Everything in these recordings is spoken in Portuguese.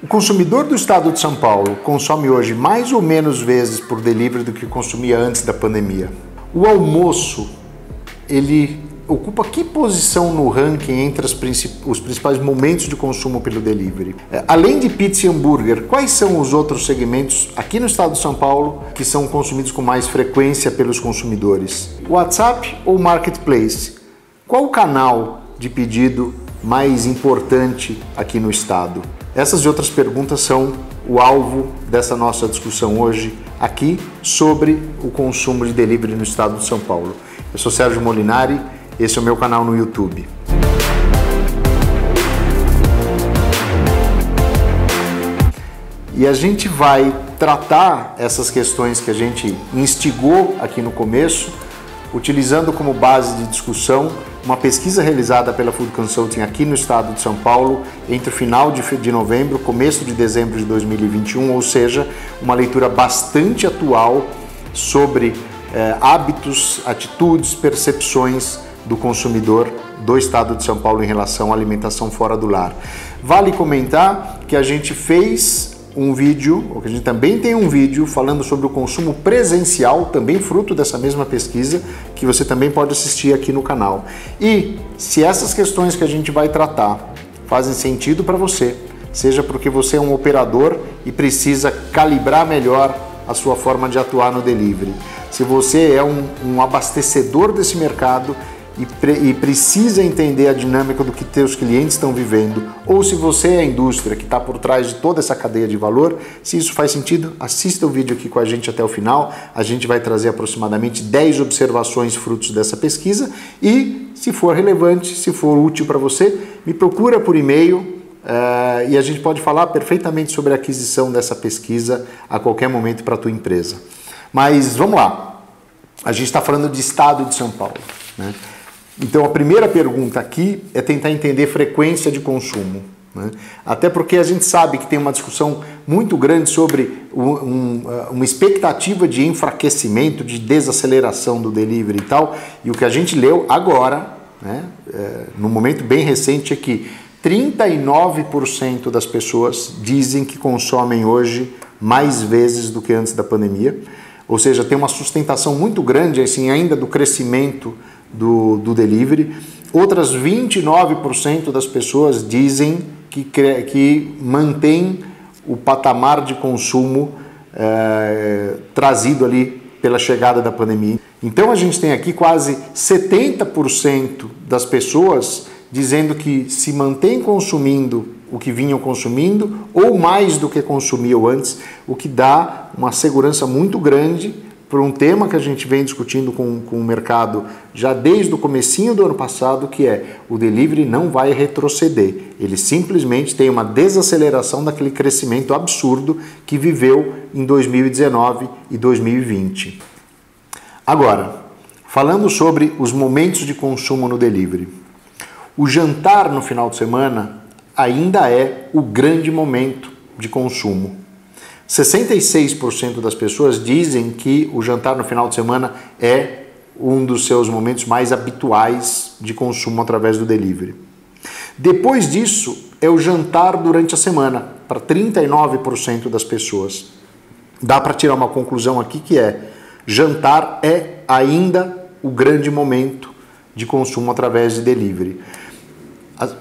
O consumidor do estado de São Paulo consome hoje mais ou menos vezes por delivery do que consumia antes da pandemia. O almoço, ele ocupa que posição no ranking entre os principais momentos de consumo pelo delivery? Além de pizza e hambúrguer, quais são os outros segmentos aqui no estado de São Paulo que são consumidos com mais frequência pelos consumidores? WhatsApp ou Marketplace? Qual o canal de pedido mais importante aqui no estado? Essas e outras perguntas são o alvo dessa nossa discussão hoje aqui sobre o consumo de delivery no estado de São Paulo. Eu sou Sérgio Molinari, esse é o meu canal no YouTube. E a gente vai tratar essas questões que a gente instigou aqui no começo, utilizando como base de discussão uma pesquisa realizada pela Food Consulting aqui no estado de São Paulo entre o final de novembro e começo de dezembro de 2021, ou seja, uma leitura bastante atual sobre hábitos, atitudes, percepções do consumidor do estado de São Paulo em relação à alimentação fora do lar. Vale comentar que a gente fez um vídeo, ou que a gente também tem um vídeo falando sobre o consumo presencial, também fruto dessa mesma pesquisa, que você também pode assistir aqui no canal. E se essas questões que a gente vai tratar fazem sentido para você, seja porque você é um operador e precisa calibrar melhor a sua forma de atuar no delivery, se você é um abastecedor desse mercado e precisa entender a dinâmica do que teus clientes estão vivendo, ou se você é a indústria que está por trás de toda essa cadeia de valor, se isso faz sentido, assista o vídeo aqui com a gente até o final. A gente vai trazer aproximadamente 10 observações frutos dessa pesquisa e, se for relevante, se for útil para você, me procura por e-mail e a gente pode falar perfeitamente sobre a aquisição dessa pesquisa a qualquer momento para a tua empresa. Mas vamos lá, a gente está falando de estado de São Paulo, né? Então a primeira pergunta aqui é tentar entender frequência de consumo, né? Até porque a gente sabe que tem uma discussão muito grande sobre uma expectativa de enfraquecimento, de desaceleração do delivery e tal, e o que a gente leu agora, né, no momento bem recente, é que 39% das pessoas dizem que consomem hoje mais vezes do que antes da pandemia, ou seja, tem uma sustentação muito grande assim, ainda do crescimento do delivery. Outras 29% das pessoas dizem que mantém o patamar de consumo trazido ali pela chegada da pandemia. Então a gente tem aqui quase 70% das pessoas dizendo que se mantém consumindo o que vinham consumindo ou mais do que consumiam antes, o que dá uma segurança muito grande por um tema que a gente vem discutindo com o mercado já desde o comecinho do ano passado, que é o delivery não vai retroceder. Ele simplesmente tem uma desaceleração daquele crescimento absurdo que viveu em 2019 e 2020. Agora, falando sobre os momentos de consumo no delivery. O jantar no final de semana ainda é o grande momento de consumo. 66% das pessoas dizem que o jantar no final de semana é um dos seus momentos mais habituais de consumo através do delivery. Depois disso, é o jantar durante a semana, para 39% das pessoas. Dá para tirar uma conclusão aqui que jantar é ainda o grande momento de consumo através de delivery.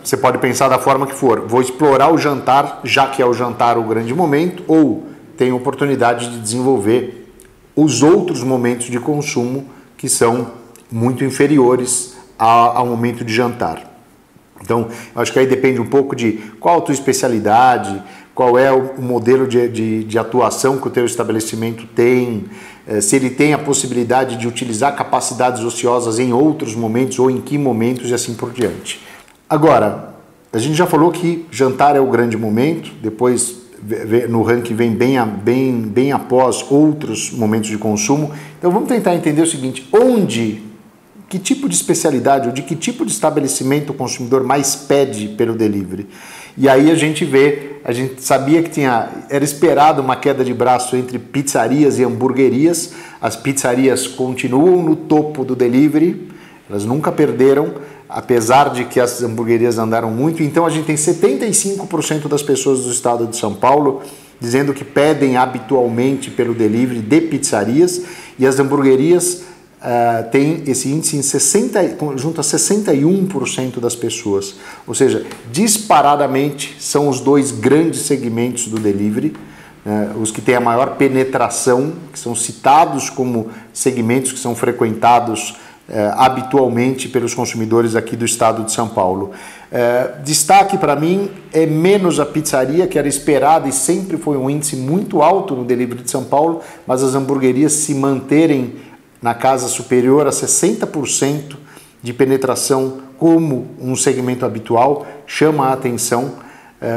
Você pode pensar da forma que for, vou explorar o jantar, já que é o jantar o grande momento, ou tem oportunidade de desenvolver os outros momentos de consumo que são muito inferiores ao momento de jantar. Então, acho que aí depende um pouco de qual a tua especialidade, qual é o modelo de atuação que o teu estabelecimento tem, se ele tem a possibilidade de utilizar capacidades ociosas em outros momentos ou em que momentos e assim por diante. Agora, a gente já falou que jantar é o grande momento, depois no ranking vem bem após outros momentos de consumo. Então vamos tentar entender o seguinte, que tipo de especialidade ou de que tipo de estabelecimento o consumidor mais pede pelo delivery. E aí a gente sabia que era esperado uma queda de braço entre pizzarias e hamburguerias. As pizzarias continuam no topo do delivery, elas nunca perderam apesar de que as hamburguerias andaram muito. Então a gente tem 75% das pessoas do estado de São Paulo dizendo que pedem habitualmente pelo delivery de pizzarias, e as hamburguerias têm esse índice junto a 61% das pessoas. Ou seja, disparadamente são os dois grandes segmentos do delivery, os que têm a maior penetração, que são citados como segmentos que são frequentados habitualmente pelos consumidores aqui do estado de São Paulo. Destaque para mim é menos a pizzaria, que era esperada e sempre foi um índice muito alto no delivery de São Paulo, mas as hamburguerias se manterem na casa superior a 60% de penetração como um segmento habitual chama a atenção,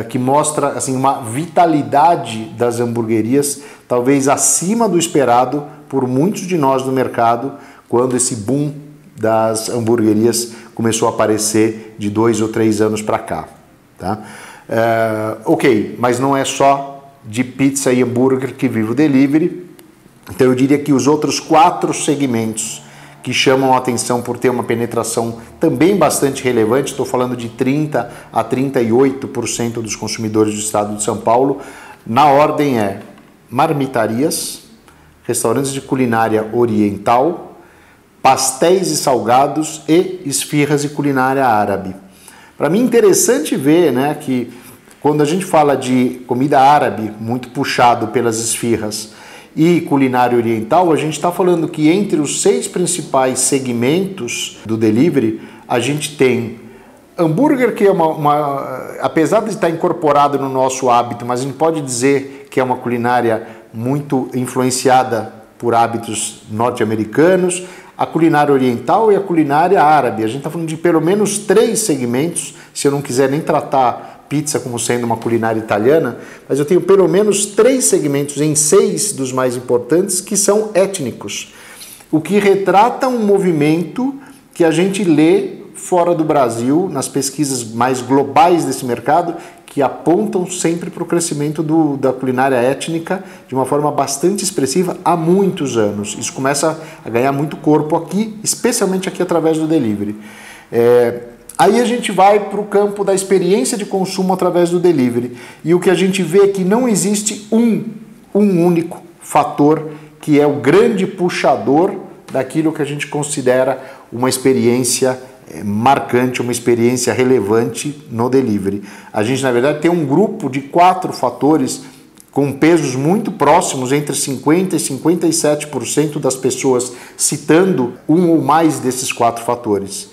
que mostra assim, uma vitalidade das hamburguerias, talvez acima do esperado por muitos de nós no mercado, quando esse boom das hamburguerias começou a aparecer de 2 ou 3 anos para cá. Tá? Ok, mas não é só de pizza e hambúrguer que vive o delivery. Então eu diria que os outros 4 segmentos que chamam a atenção por ter uma penetração também bastante relevante, estou falando de 30% a 38% dos consumidores do estado de São Paulo, na ordem é marmitarias, restaurantes de culinária oriental, pastéis e salgados e esfirras e culinária árabe. Para mim é interessante ver, né, que quando a gente fala de comida árabe, muito puxado pelas esfirras, e culinária oriental, a gente está falando que entre os 6 principais segmentos do delivery, a gente tem hambúrguer, que é apesar de estar incorporado no nosso hábito, mas a gente pode dizer que é uma culinária muito influenciada por hábitos norte-americanos, a culinária oriental e a culinária árabe. A gente está falando de pelo menos 3 segmentos, se eu não quiser nem tratar pizza como sendo uma culinária italiana, mas eu tenho pelo menos 3 segmentos em 6 dos mais importantes que são étnicos, o que retrata um movimento que a gente lê fora do Brasil, nas pesquisas mais globais desse mercado, que apontam sempre para o crescimento da culinária étnica de uma forma bastante expressiva há muitos anos. Isso começa a ganhar muito corpo aqui, especialmente aqui através do delivery. Aí a gente vai para o campo da experiência de consumo através do delivery. E o que a gente vê é que não existe um único fator que é o grande puxador daquilo que a gente considera uma experiência marcante, uma experiência relevante no delivery. A gente, na verdade, tem um grupo de 4 fatores com pesos muito próximos, entre 50% e 57% das pessoas citando um ou mais desses 4 fatores.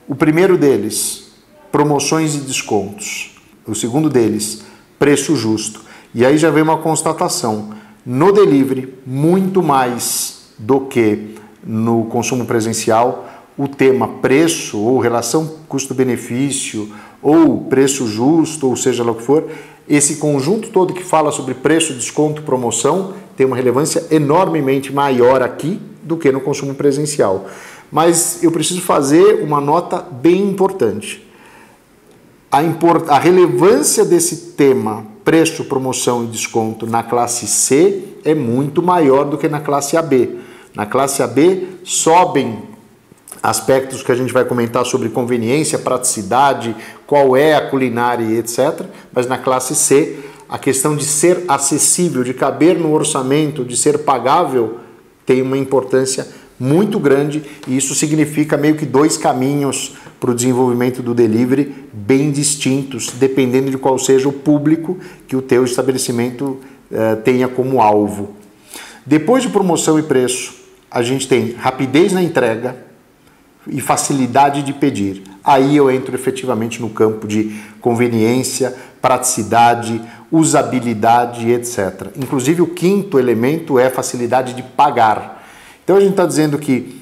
O primeiro deles, promoções e descontos. O segundo deles, preço justo. E aí já vem uma constatação. No delivery, muito mais do que no consumo presencial, o tema preço ou relação custo-benefício ou preço justo, ou seja lá o que for, esse conjunto todo que fala sobre preço, desconto, promoção, tem uma relevância enormemente maior aqui do que no consumo presencial. Mas eu preciso fazer uma nota bem importante. A relevância desse tema, preço, promoção e desconto, na classe C é muito maior do que na classe AB. Na classe AB sobem aspectos que a gente vai comentar sobre conveniência, praticidade, qual é a culinária e etc. Mas na classe C, a questão de ser acessível, de caber no orçamento, de ser pagável, tem uma importância muito grande, e isso significa meio que 2 caminhos para o desenvolvimento do delivery bem distintos, dependendo de qual seja o público que o teu estabelecimento tenha como alvo. Depois de promoção e preço, a gente tem rapidez na entrega e facilidade de pedir. Aí eu entro efetivamente no campo de conveniência, praticidade, usabilidade, etc. Inclusive o 5º elemento é facilidade de pagar. Então a gente está dizendo que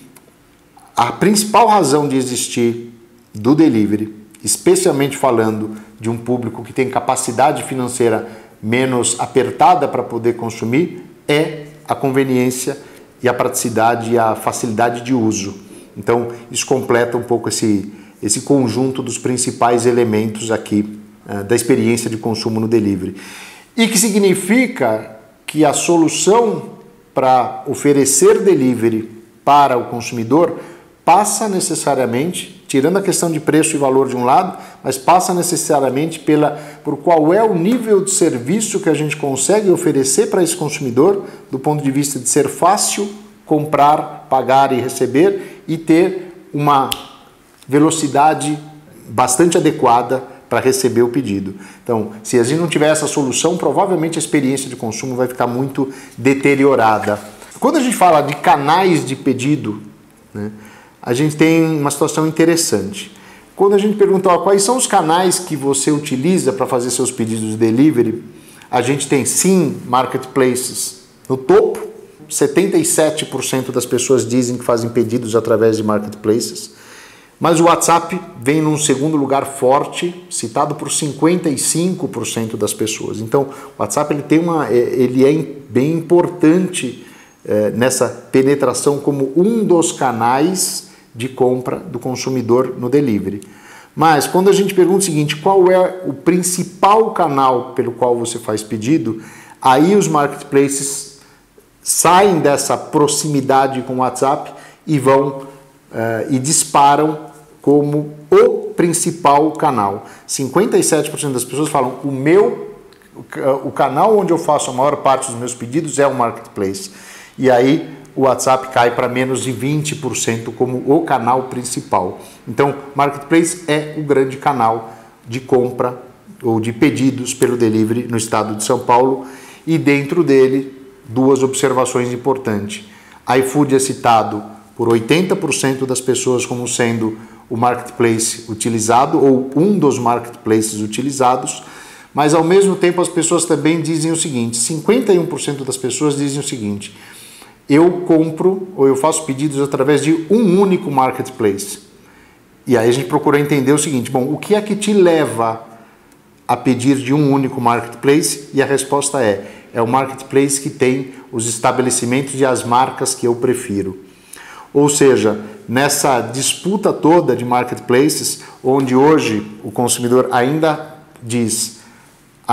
a principal razão de existir do delivery, especialmente falando de um público que tem capacidade financeira menos apertada para poder consumir, é a conveniência e a praticidade e a facilidade de uso. Então isso completa um pouco esse conjunto dos principais elementos aqui da experiência de consumo no delivery. E que significa que a solução para oferecer delivery para o consumidor passa necessariamente tirando a questão de preço e valor de um lado, mas passa necessariamente por qual é o nível de serviço que a gente consegue oferecer para esse consumidor, do ponto de vista de ser fácil comprar, pagar e receber e ter uma velocidade bastante adequada para receber o pedido. Então, se a gente não tiver essa solução, provavelmente a experiência de consumo vai ficar muito deteriorada. Quando a gente fala de canais de pedido, né, a gente tem uma situação interessante. Quando a gente pergunta quais são os canais que você utiliza para fazer seus pedidos de delivery, a gente tem sim marketplaces no topo. 77% das pessoas dizem que fazem pedidos através de marketplaces. Mas o WhatsApp vem num segundo lugar forte, citado por 55% das pessoas. Então, o WhatsApp ele é bem importante nessa penetração como um dos canais de compra do consumidor no delivery. Mas quando a gente pergunta o seguinte, qual é o principal canal pelo qual você faz pedido, aí os marketplaces saem dessa proximidade com o WhatsApp e vão e disparam como o principal canal. 57% das pessoas falam o canal onde eu faço a maior parte dos meus pedidos é o marketplace. E aí o WhatsApp cai para menos de 20% como o canal principal. Então, marketplace é o grande canal de compra ou de pedidos pelo delivery no estado de São Paulo. E dentro dele, duas observações importantes. iFood é citado por 80% das pessoas como sendo o marketplace utilizado ou um dos marketplaces utilizados, mas ao mesmo tempo as pessoas também dizem o seguinte, 51% das pessoas dizem o seguinte, eu compro ou eu faço pedidos através de um único marketplace. E aí a gente procura entender o seguinte, bom, o que é que te leva a pedir de um único marketplace? E a resposta é o marketplace que tem os estabelecimentos e as marcas que eu prefiro. Ou seja, nessa disputa toda de marketplaces, onde hoje o consumidor ainda diz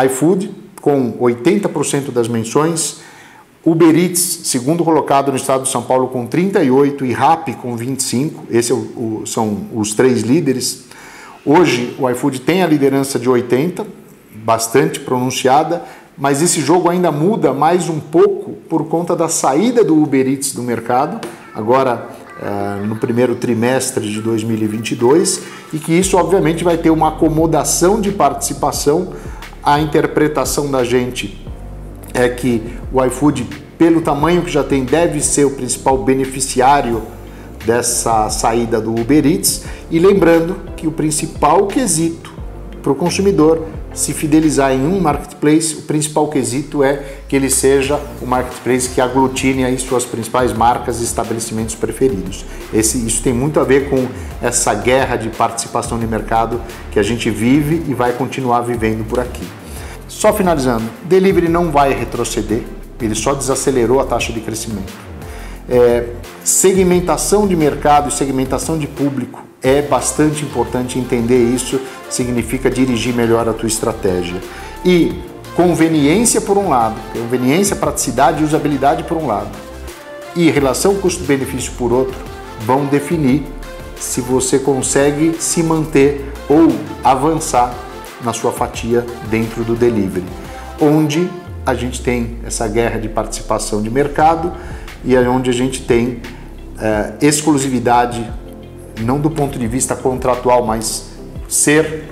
iFood com 80% das menções, Uber Eats, segundo colocado no estado de São Paulo com 38% e Rappi com 25%, esses são os três líderes. Hoje o iFood tem a liderança de 80%, bastante pronunciada, mas esse jogo ainda muda mais um pouco por conta da saída do Uber Eats do mercado, agora no primeiro trimestre de 2022, e que isso obviamente vai ter uma acomodação de participação. A interpretação da gente é que o iFood, pelo tamanho que já tem, deve ser o principal beneficiário dessa saída do Uber Eats, e lembrando que o principal quesito para o consumidor se fidelizar em um marketplace, o principal quesito é que ele seja o marketplace que aglutine aí suas principais marcas e estabelecimentos preferidos. Isso tem muito a ver com essa guerra de participação de mercado que a gente vive e vai continuar vivendo por aqui. Só finalizando, delivery não vai retroceder, ele só desacelerou a taxa de crescimento. Segmentação de mercado e segmentação de público é bastante importante. Entender isso significa dirigir melhor a tua estratégia. E conveniência por um lado, conveniência, praticidade e usabilidade por um lado, e relação custo-benefício por outro, vão definir se você consegue se manter ou avançar na sua fatia dentro do delivery, onde a gente tem essa guerra de participação de mercado e onde a gente tem exclusividade, não do ponto de vista contratual, mas ser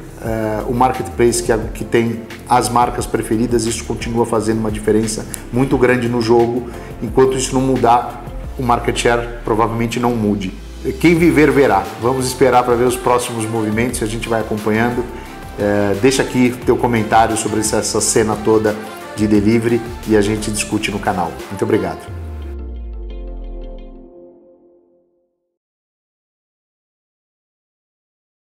o marketplace que tem as marcas preferidas. Isso continua fazendo uma diferença muito grande no jogo. Enquanto isso não mudar, o market share provavelmente não mude. Quem viver verá. Vamos esperar para ver os próximos movimentos e a gente vai acompanhando. Deixa aqui teu comentário sobre essa cena toda de delivery e a gente discute no canal. Muito obrigado.